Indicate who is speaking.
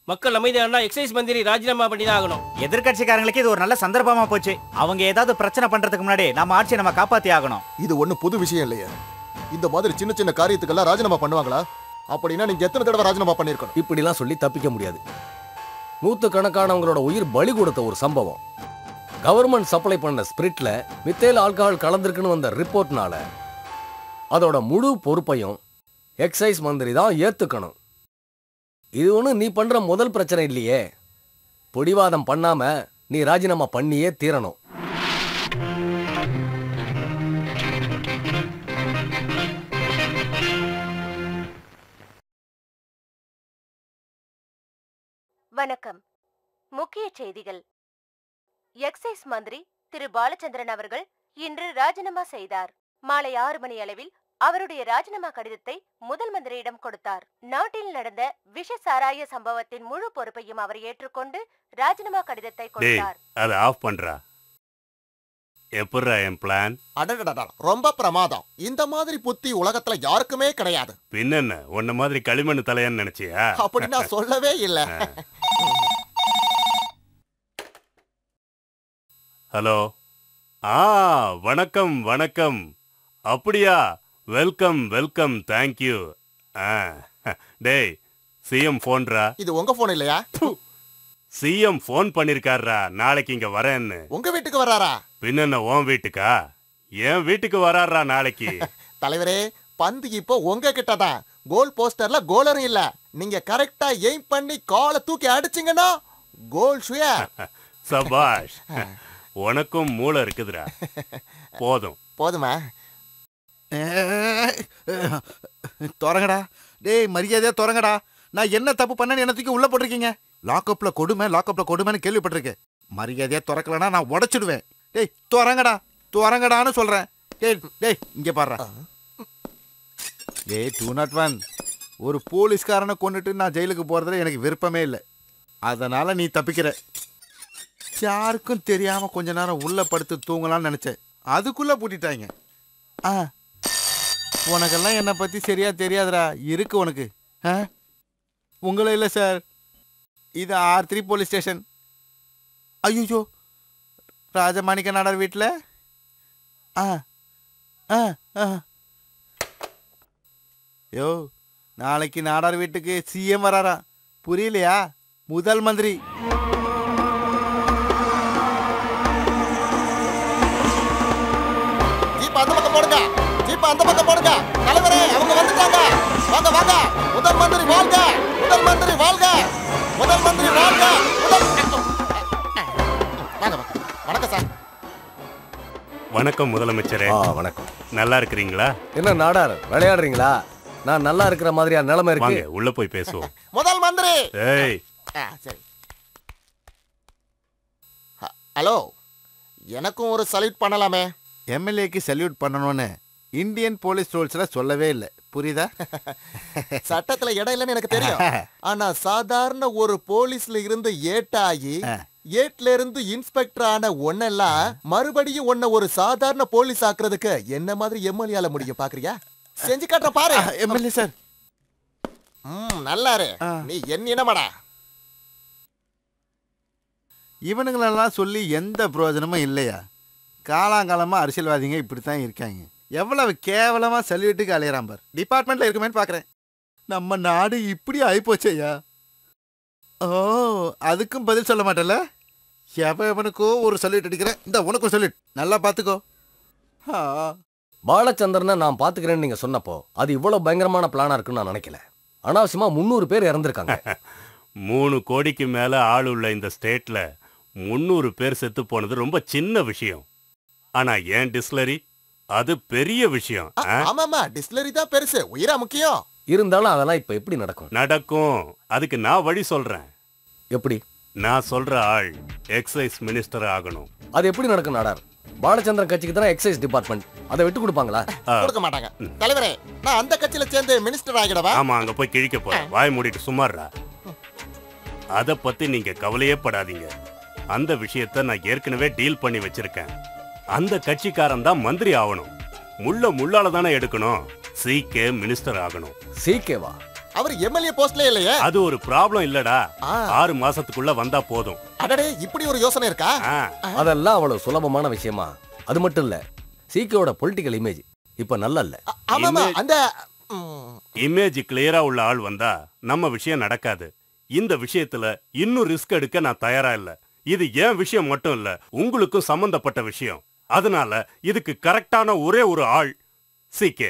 Speaker 1: மக்கள் அமைதியானா எக்ஸைஸ் மந்திரி ராஜினாமா பண்ணி தான் ஆகணும்.
Speaker 2: எதிர்கட்சிக்காரங்களுக்கு இது ஒரு நல்ல சந்தர்ப்பமா போச்சு. அவங்க ஏதாவது பிரச்சனை பண்றதுக்கு முன்னாடி நம்ம ஆட்சியை நம்ம காப்பாத்தி ஆகணும்.
Speaker 3: இது ஒன்றும் புது விஷயம் இல்லையே. இந்த மாதிரி சின்ன சின்ன காரியத்துக்கெல்லாம் ராஜினாமா பண்ணுவாங்களா? அப்படின்னா நீங்க எத்தனை தடவை ராஜினாமா பண்ணிருக்கணும்?
Speaker 4: இப்படிலாம் சொல்லி தப்பிக்க முடியாது. நூற்றுக்கணக்கானவங்களோட உயிர் பலி கொடுத்த ஒரு சம்பவம். கவர்மெண்ட் சப்ளை பண்ண ஸ்பிரிட்ல மித்தேல் ஆல்கஹால் கலந்துருக்குன்னு வந்த ரிப்போர்ட்னால அதோட முழு பொறுப்பையும் எக்ஸைஸ் மந்திரி தான் ஏத்துக்கணும். இது ஒன்று நீ பண்ற முதல் பிரச்சனை இல்லையே. பிடிவாதம் பண்ணாம நீ ராஜினாமா பண்ணியே தீரணும்.
Speaker 5: வணக்கம். முக்கிய செய்திகள். எக்ஸைஸ் மந்திரி திரு பாலச்சந்திரன் அவர்கள் இன்று ராஜினாமா செய்தார். மாலை 6 மணி அளவில் அவருடைய ராஜினாமா கடிதத்தை முதல் மந்திரியிடம் கொடுத்தார். நாட்டில் நடந்த விஷ சாராய சம்பவத்தின் முழு பொறுப்பையும் அவர் ஏற்றுக்கொண்டு ராஜினாமா கடிதத்தை கொடுத்தார்.
Speaker 6: அதை ஆஃப் பண்றா. எப்பறா என் பிளான்?
Speaker 3: அடடடடா, ரொம்ப பிரமாதம். இந்த மாதிரி புத்தி உலகத்துல யாருக்குமே கிடையாது.
Speaker 6: பின்னென்ன உன்ன மாதிரி களிமண் தலையான்னு நினைச்சியா?
Speaker 3: அப்படி நான் சொல்லவே இல்லை.
Speaker 6: ஹலோ. வணக்கம் வணக்கம். அப்படியா? Welcome welcome, thank you. டேய், சிஎம் போன்ரா.
Speaker 3: இது உங்க போன் இல்லையா?
Speaker 6: சிஎம் போன் பண்ணிருக்காரா நாளைக்கு இங்க வரேன்னு.
Speaker 3: உங்க வீட்டுக்கு வராரா?
Speaker 6: பின்ன உன் வீட்டுக்கா? என் வீட்டுக்கு வராரா நாளைக்கு?
Speaker 3: தலைவரே, பந்து இப்போ உங்க கிட்டதான். கோல் போஸ்டர்ல கோலரும் இல்ல. நீங்க கரெக்டா எய்ம் பண்ணி காலை தூக்கி அடிச்சிங்கன்னா கோல் ஷுயர்.
Speaker 6: சபாஷ், உனக்கும் மூளை இருக்குதுடா. போதும்
Speaker 3: போதுமா?
Speaker 7: தொடங்கடா. டேய், மரியாதையா தொடங்கடா. நான் என்ன தப்பு பண்ணேன்னு என்னத்துக்கு உள்ள போட்டிருக்கீங்க? லாக்அப்ல கொடுமைன்னு கேள்விப்பட்டிருக்கேன். மரியாதையா திறக்கலனா நான் உடைச்சிடுவேன். டேய் தொடங்கடான்னு சொல்றேன். டேய் இங்க பாரு. டேய் 201, ஒரு போலீஸ்காரனை கொண்டுட்டு நான் ஜெயிலுக்கு போறதுல எனக்கு விருப்பமே இல்லை. அதனால நீ தப்பிக்கிற. யாருக்கும் தெரியாம கொஞ்ச நேரம் உள்ள படுத்து தூங்கலாம்னு நினைச்சேன். அதுக்குள்ள பூட்டிட்டாங்க. உனக்கெல்லாம் என்னை பற்றி சரியா தெரியாதுடா. இருக்கு உனக்கு. உங்களை இல்லை சார், இது R3 போலீஸ் ஸ்டேஷன். ஐயோ, ராஜமாணிக்க நாடார் வீட்டில். யோ, நாளைக்கு நாடார் வீட்டுக்கு சிஎம் வராரா? புரியலையா? முதல் மந்திரி.
Speaker 3: அந்த பக்கம் போடுங்க. தலைவரே, அவங்க வந்துட்டாங்க. வாங்க வாங்க. முதல் மந்திரி வாழ்க, முதல் மந்திரி வாழ்க, முதல் மந்திரி வாழ்க. வணக்கம் சார்.
Speaker 6: வணக்கம் முதலமைச்சரே.
Speaker 4: வணக்கம்.
Speaker 6: நல்லா இருக்கிறீங்களா?
Speaker 4: என்ன நாடார் விளையாடுறீங்களா? நான் நல்லா இருக்கிற மாதிரியா நிலைமை இருக்கு?
Speaker 6: வாங்க உள்ள போய் பேசுவோம்.
Speaker 3: முதல் மந்திரி.
Speaker 6: ஏய்,
Speaker 3: சரி. ஹலோ, எனக்கும் ஒரு சல்யூட் பண்ணலாமே.
Speaker 7: எம்எல்ஏக்கு சல்யூட் பண்ணணும்னு இந்தியன் போலீஸ் ரூல்ஸ்ல சொல்லவே இல்லை. புரியுதா?
Speaker 3: சட்டத்துல இடம் இல்லைன்னு எனக்கு தெரியும். ஆனா சாதாரண ஒரு போலீஸ்ல இருந்து ஏட்டாகி ஏட்ல இருந்து இன்ஸ்பெக்டர் ஆன ஒன்னெல்லாம் மறுபடியும் ஒன்ன ஒரு சாதாரண போலீஸ் ஆக்குறதுக்கு என்ன மாதிரி எம்எல்ஏல முடியும் பாக்குறியா? செஞ்சு காட்டுற பாரு.
Speaker 7: MLA sir.
Speaker 3: நல்லாரு. நீ என்னடா?
Speaker 7: இவனுங்களெல்லாம் சொல்லி எந்த பிரயோஜனமும் இல்லையா? காலாங்காலமா அரசியல்வாதிங்க இப்படித்தான் இருக்காங்க. எவ்வளவு கேவலமா சல்யூட்டுக்கு அலையறான் பார். டிபார்ட்மெண்ட்ல இருக்குமேன்னு பாக்குறேன். நம்ம நாடு இப்படி ஆயிப்போச்சையா? ஓ, அதுக்கும் பதில் சொல்ல மாட்டேல? எவனுக்கோ ஒரு சல்யூட் அடிக்கிறேன். இந்த உனக்கு ஒரு சல்யூட். நல்லா பாத்துக்கோ.
Speaker 4: பாலச்சந்திரனை நான் பாத்துக்கிறேன்னு நீங்க சொன்னப்போ அது இவ்வளவு பயங்கரமான பிளானா இருக்குன்னு நான் நினைக்கல. அனாவசியமா 300 பேர் இறந்திருக்காங்க.
Speaker 6: 3 கோடிக்கு மேல ஆள் உள்ள இந்த ஸ்டேட்ல 300 பேர் செத்து போனது ரொம்ப சின்ன விஷயம். ஆனா ஏன் டிஸ்லரி அது பெரிய விஷயம்.
Speaker 3: ஆமாமா, டிஸ்லரி தான் பெருசு, உயிரா முக்கியம்.
Speaker 4: இருந்தாலும் அதெல்லாம் இப்ப எப்படி
Speaker 6: நடக்கும்? அதுக்கு நான் வழி சொல்றேன்.
Speaker 4: எப்படி?
Speaker 6: நான் சொல்ற ஆள் எக்ஸைஸ் மினிஸ்டர் ஆகணும்.
Speaker 4: அது எப்படி நடக்கும் நாடார்? பாலச்சந்திரன் கட்சிக்கு தானே எக்ஸைஸ் டிபார்ட்மெண்ட். அதை விட்டு கொடுப்பாங்களா?
Speaker 3: கொடுக்க மாட்டாங்க. தலைவரே, நான் அந்த கட்சியில சேர்ந்து மினிஸ்டர் ஆகிடவா?
Speaker 6: ஆமா, அங்க போய் கிழிக்க போறேன். வாய் மூடிட்டு சும்மாறா. அத பத்தி நீங்க கவலையே படாதீங்க. அந்த விஷயத்தை நான் ஏற்கனவே டீல் பண்ணி வச்சிருக்கேன். அந்த கட்சிக்காரன் தான் மந்திரி ஆகணும். முள்ளால தானே எடுக்கணும். சீக்கே மினிஸ்டர் ஆகணும்.
Speaker 4: சீக்கேவா?
Speaker 3: அவர் எம்எல்ஏ போஸ்ட்ல இல்லையே.
Speaker 6: அது ஒரு ப்ராப்ளம் இல்லடா.
Speaker 3: ஆ.
Speaker 6: 6 மாசத்துக்குள்ள வந்தா போதும்.
Speaker 3: அடடே, இப்படி ஒரு யோசனை இருக்கா?
Speaker 6: ஆ.
Speaker 4: அதெல்லாம் அவ்வளவு சுலபமான விஷயமா? அது மட்டும் இல்ல, சிகேவோட பொலிட்டிக்கல் இமேஜ் இப்ப நல்லா இல்ல.
Speaker 3: ஆமாமா, அந்த
Speaker 6: இமேஜ் கிளியரா உள்ள ஆள் வந்தா நம்ம விஷயம் நடக்காது. இந்த விஷயத்துல இன்னும் ரிஸ்க் எடுக்க நான் தயாரா இல்ல. இது ஏன் விஷயம் மட்டும் இல்ல, உங்களுக்கும் சம்பந்தப்பட்ட விஷயம். அதனால இதுக்கு கரெக்டான ஒரே ஒரு ஆள் சிகே.